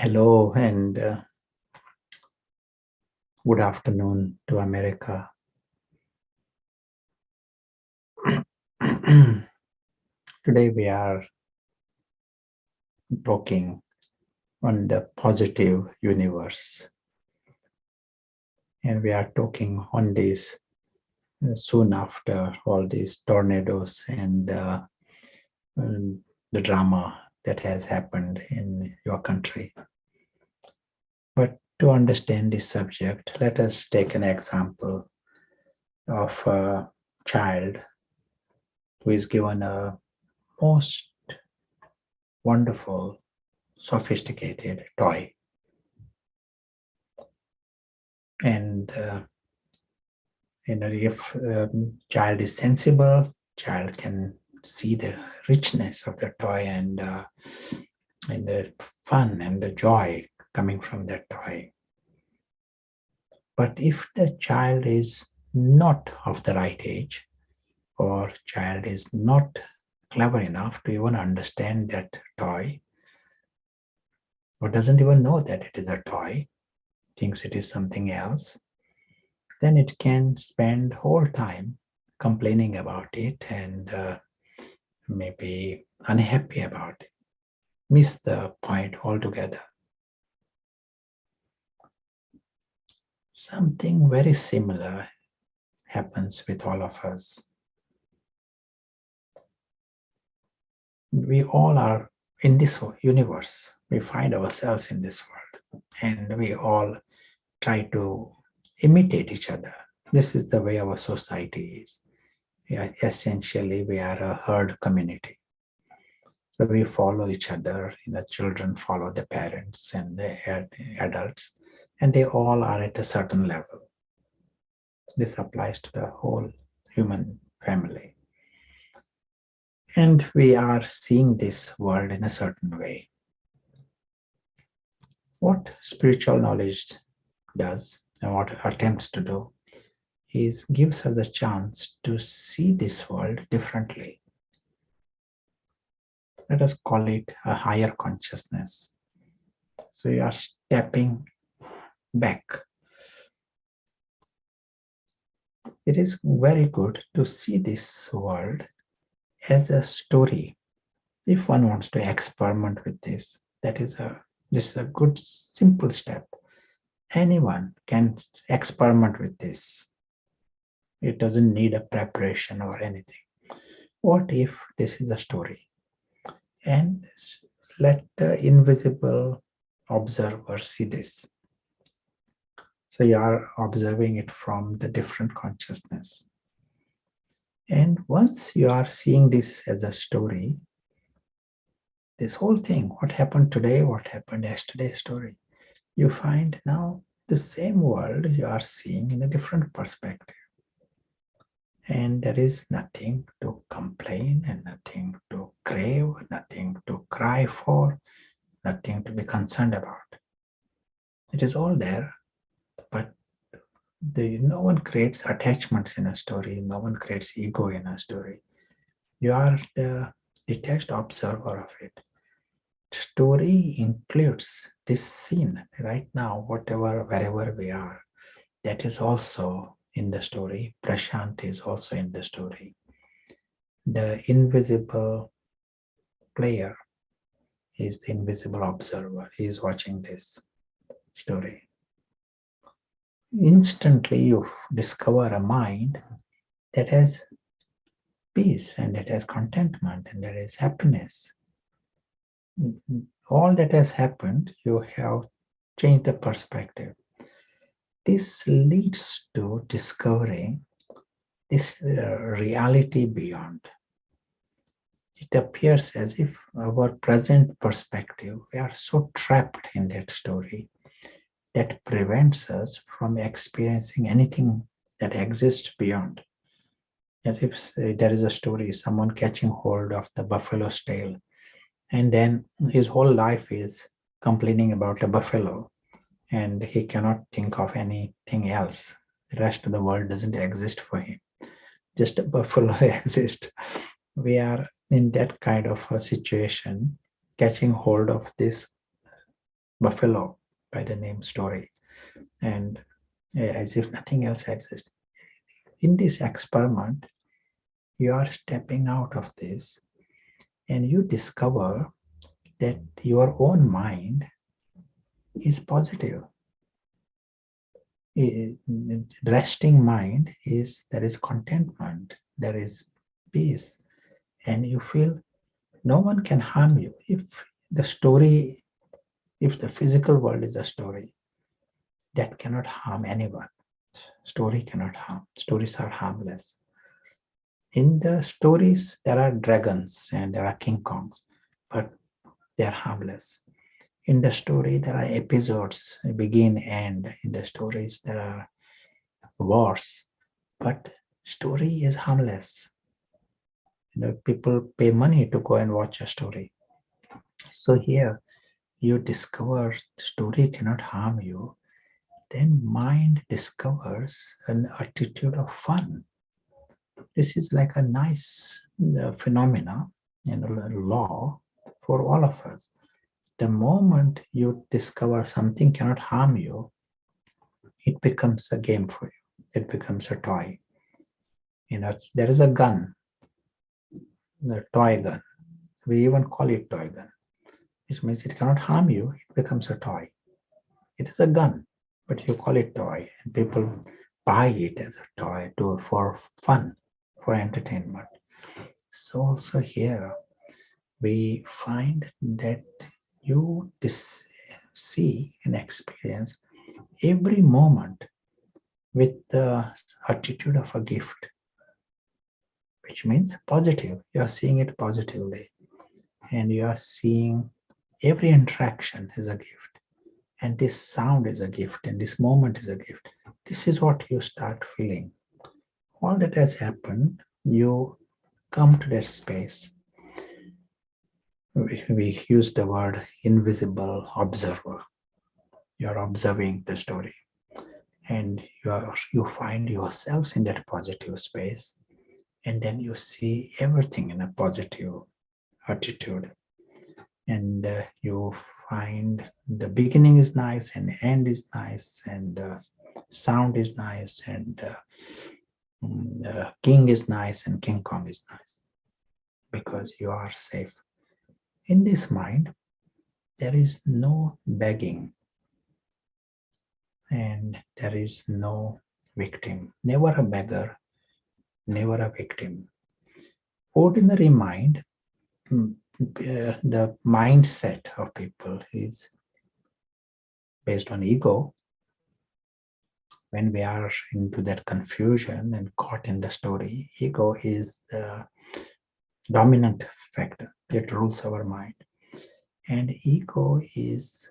Hello and good afternoon to America. Today we are talking on the positive universe, and we are talking on this soon after all these tornadoes and the drama that has happened in your country. But to understand this subject, let us take an example of a child who is given a most wonderful, sophisticated toy. And if child is sensible, child can see the richness of the toy and the fun and the joy coming from that toy. But if the child is not of the right age, or child is not clever enough to even understand that toy, or doesn't even know that it is a toy, thinks it is something else, then it can spend whole time complaining about it and maybe unhappy about it, miss the point altogether. Something very similar happens with all of us. We all are in this universe. We find ourselves in this world, and we all try to imitate each other. This is the way our society is. Essentially, we are a herd community. So we follow each other. The children follow the parents and the adults, and they all are at a certain level. This applies to the whole human family. And we are seeing this world in a certain way. What spiritual knowledge does and what it attempts to do is gives us a chance to see this world differently. Let us call it a higher consciousness. So you are stepping back. It is very good to see this world as a story. If one wants to experiment with this, this is a good simple step. Anyone can experiment with this. It doesn't need a preparation or anything. What if this is a story? And let the invisible observer see this. So you are observing it from the different consciousness. And once you are seeing this as a story, this whole thing, what happened today, what happened yesterday's story, you find now the same world you are seeing in a different perspective. And there is nothing to complain and nothing to crave, nothing to cry for, nothing to be concerned about. It is all there, but no one creates attachments in a story, no one creates ego in a story. You are the detached observer of it. Story includes this scene right now, wherever we are. That is also in the story. Prashant is also in the story. The invisible player is the invisible observer. He is watching this story. Instantly, you discover a mind that has peace and that has contentment and that has happiness. All that has happened, you have changed the perspective. This leads to discovering this reality beyond. It appears as if our present perspective, we are so trapped in that story that prevents us from experiencing anything that exists beyond. As if there is a story, someone catching hold of the buffalo's tail, and then his whole life is complaining about a buffalo, and he cannot think of anything else. The rest of the world doesn't exist for him. Just a buffalo exists. We are in that kind of a situation, catching hold of this buffalo by the name story, and as if nothing else exists. In this experiment, you are stepping out of this and you discover that your own mind is positive. Resting mind is there is contentment, there is peace, and you feel no one can harm you. If the physical world is a story, that cannot harm anyone. Story cannot harm. Stories are harmless. In the stories, there are dragons and there are King Kongs, but they are harmless. In the story, there are episodes, begin, end. In the stories, there are wars, but story is harmless. People pay money to go and watch a story. So here, you discover story cannot harm you. Then mind discovers an attitude of fun. This is like a nice phenomena and a law for all of us. The moment you discover something cannot harm you, it becomes a game for you. It becomes a toy. There is a gun, the toy gun. We even call it toy gun. It means it cannot harm you. It becomes a toy. It is a gun, but you call it toy, and people buy it as a toy for fun, for entertainment. So also here we find that you see and experience every moment with the attitude of a gift, which means positive. You are seeing it positively, and you are seeing every interaction as a gift, and this sound is a gift, and this moment is a gift. This is what you start feeling. All that has happened, you come to that space. We use the word invisible observer. You're observing the story, and you find yourselves in that positive space, and then you see everything in a positive attitude, and you find the beginning is nice and end is nice, and sound is nice, and king is nice and King Kong is nice, because you are safe. In this mind, there is no begging, and there is no victim. Never a beggar, never a victim. Ordinary mind, the mindset of people is based on ego. When we are into that confusion and caught in the story, ego is the dominant factor. It rules our mind. And ego is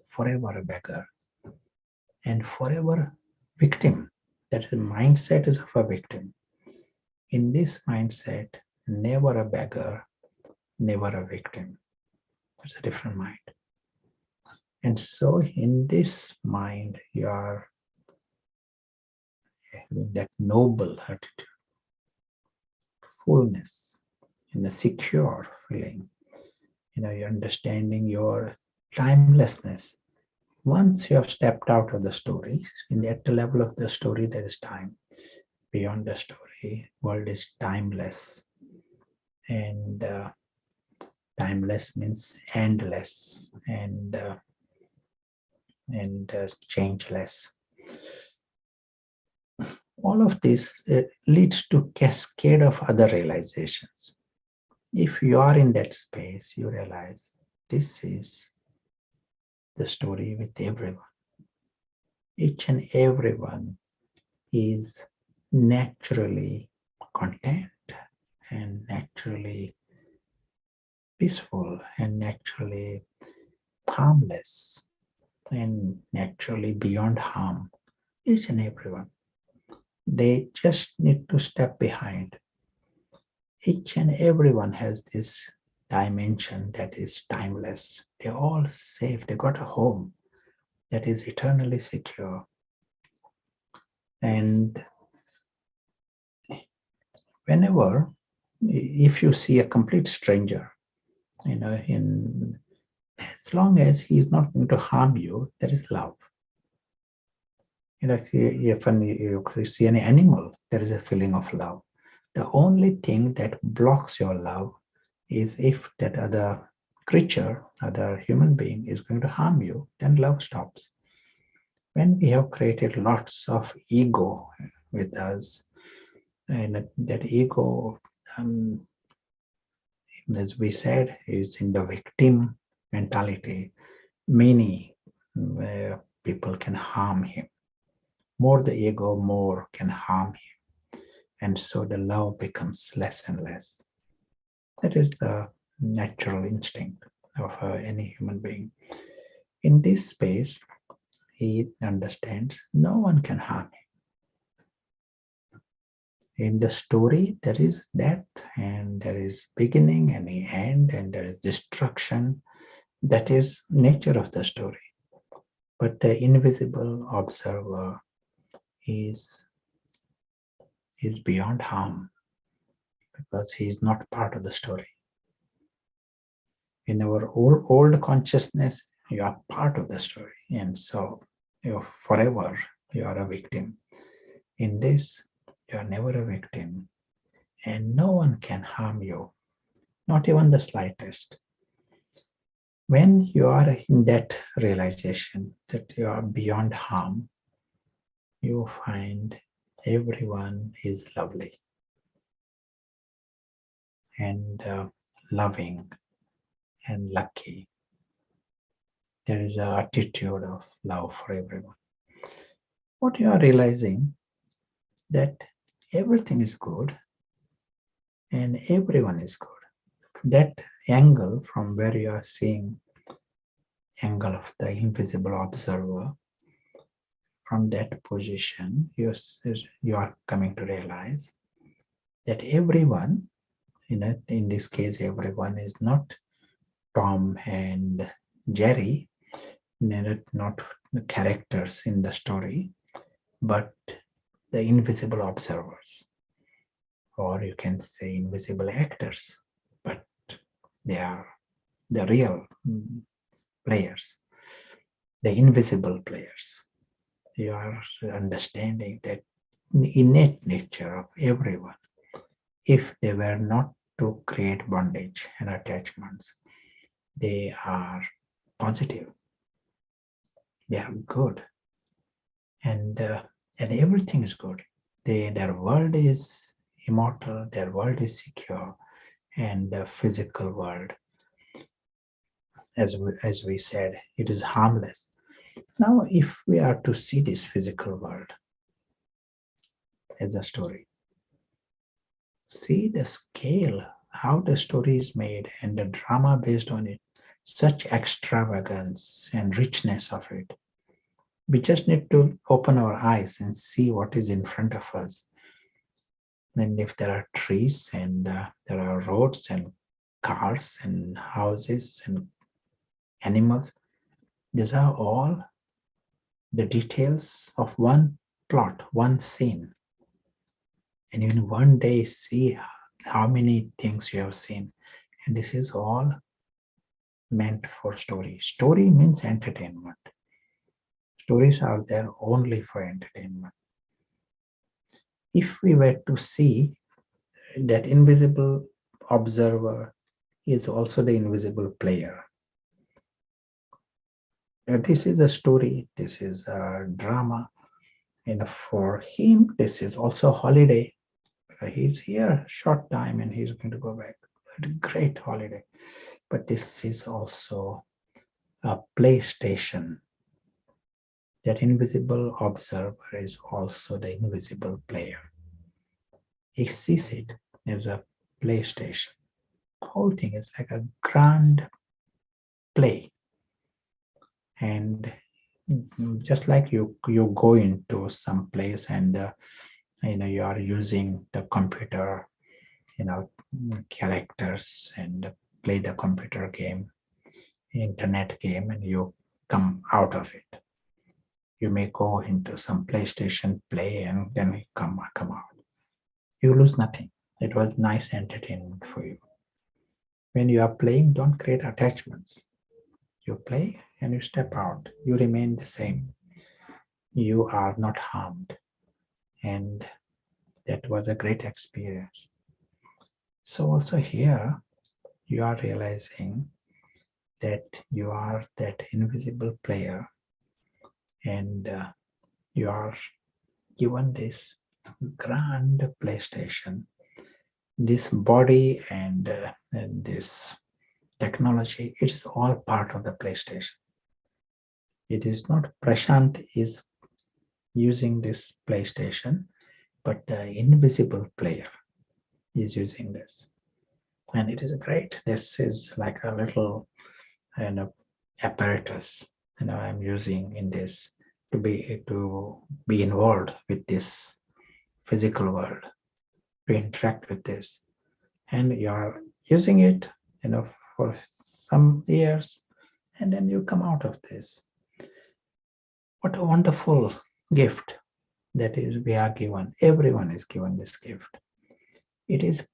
forever a beggar and forever victim. That is, mindset is of a victim. In this mindset, never a beggar, never a victim. It's a different mind. And so in this mind, you are in that noble attitude, fullness, in a secure feeling. You're understanding your timelessness. Once you have stepped out of the story, at the level of the story, there is time. Beyond the story, world is timeless. And timeless means endless and changeless. All of this leads to cascade of other realizations. If you are in that space, you realize this is the story with everyone. Each and everyone is naturally content and naturally peaceful and naturally harmless and naturally beyond harm. Each and everyone. They just need to step behind. Each and everyone has this dimension that is timeless. They're all safe. They got a home that is eternally secure. And whenever, if you see a complete stranger, in As long as he is not going to harm you, there is love. If you see any animal, there is a feeling of love. The only thing that blocks your love is if that other creature, other human being is going to harm you, then love stops. When we have created lots of ego with us, and that ego, as we said, is in the victim mentality, many people can harm him. More the ego, more can harm him. And so the love becomes less and less. That is the natural instinct of any human being. In this space, he understands no one can harm him. In the story, there is death, and there is beginning and end, and there is destruction. That is nature of the story. But the invisible observer is beyond harm because he is not part of the story. In our old consciousness, you are part of the story, and so forever you are a victim. In this, you are never a victim, and no one can harm you, not even the slightest. When you are in that realization that you are beyond harm, you find everyone is lovely and loving and lucky. There is an attitude of love for everyone. What you are realizing that everything is good and everyone is good. That angle from where you are seeing angle of the invisible observer, from that position, you are coming to realize that everyone, in this case, everyone is not Tom and Jerry, not the characters in the story, but the invisible observers, or you can say invisible actors, but they are the real players, the invisible players. You are understanding that innate nature of everyone, if they were not to create bondage and attachments, they are positive, they are good, and everything is good. Their world is immortal, their world is secure, and the physical world, as we said, it is harmless. Now, if we are to see this physical world as a story, see the scale, how the story is made, and the drama based on it, such extravagance and richness of it. We just need to open our eyes and see what is in front of us. And if there are trees and there are roads and cars and houses and animals, these are all the details of one plot, one scene. And in one day, see how many things you have seen. And this is all meant for story. Story means entertainment. Stories are there only for entertainment. If we were to see that invisible observer is also the invisible player. This is a story, this is a drama, and for him, this is also a holiday. He's here short time and he's going to go back. A great holiday. But this is also a PlayStation. That invisible observer is also the invisible player. He sees it as a PlayStation. The whole thing is like a grand play. And just like you go into some place and you are using the computer, characters and play the computer game, internet game, and you come out of it. You may go into some PlayStation play and then you come out. You lose nothing. It was nice entertainment for you. When you are playing, don't create attachments. You play and you step out. You remain the same. You are not harmed. And that was a great experience. So also here, you are realizing that you are that invisible player, and you are given this grand PlayStation, this body and this technology. It is all part of the PlayStation. It is not Prashant is using this PlayStation, but the invisible player is using this. And it is great. This is like a little apparatus I'm using in this to be involved with this physical world, to interact with this. And you are using it for some years, and then you come out of this. What a wonderful gift that is we are given. Everyone is given this gift. It is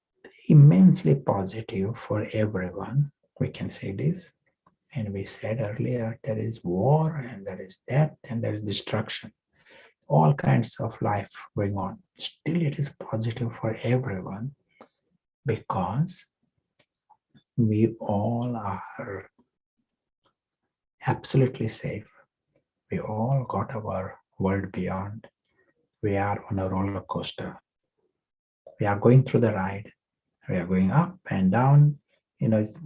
immensely positive for everyone. We can say this. And we said earlier, there is war and there is death and there is destruction. All kinds of life going on. Still, it is positive for everyone because we all are absolutely safe. We all got our world beyond. We are on a roller coaster. We are going through the ride. We are going up and down. It's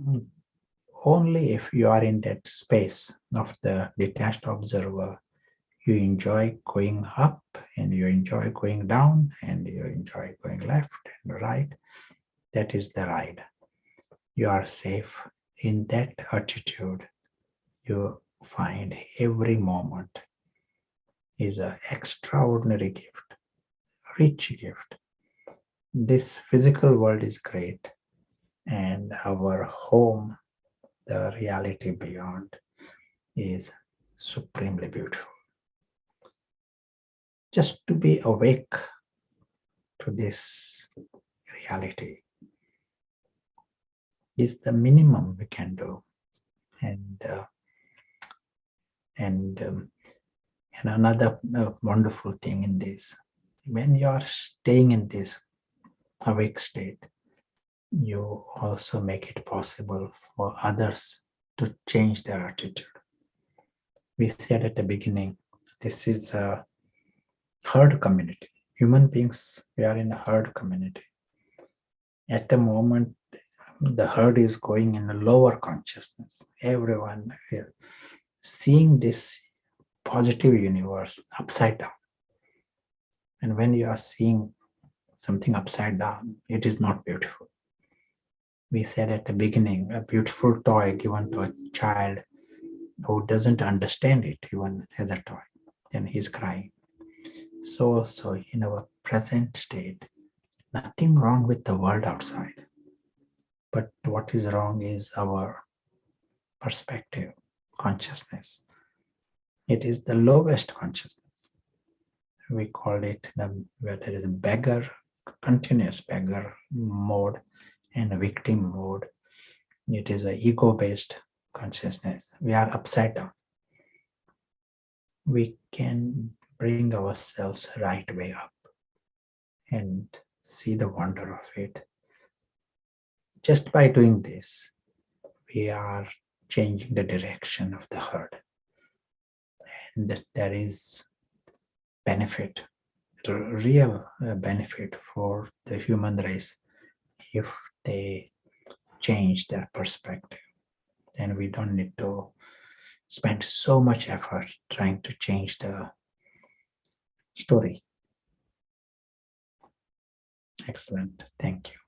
only if you are in that space of the detached observer, you enjoy going up and you enjoy going down and you enjoy going left and right. That is the ride. You are safe. In that attitude, you find every moment is an extraordinary gift, rich gift. This physical world is great, and our home, the reality beyond, is supremely beautiful. Just to be awake to this reality is the minimum we can do. And another wonderful thing in this, when you are staying in this awake state, you also make it possible for others to change their attitude. We said at the beginning, this is a herd community. Human beings, we are in a herd community. At the moment, the herd is going in a lower consciousness. Everyone here seeing this positive universe upside down. And when you are seeing something upside down, it is not beautiful. We said at the beginning, a beautiful toy given to a child who doesn't understand it even as a toy, then he's crying. So also in our present state, nothing wrong with the world outside. But what is wrong is our perspective, consciousness. It is the lowest consciousness. We call it where there is a beggar, continuous beggar mode and a victim mode. It is an ego-based consciousness. We are upside down. We can bring ourselves right way up and see the wonder of it. Just by doing this, we are changing the direction of the herd. And there is benefit, real benefit for the human race if they change their perspective. Then we don't need to spend so much effort trying to change the story. Excellent. Thank you.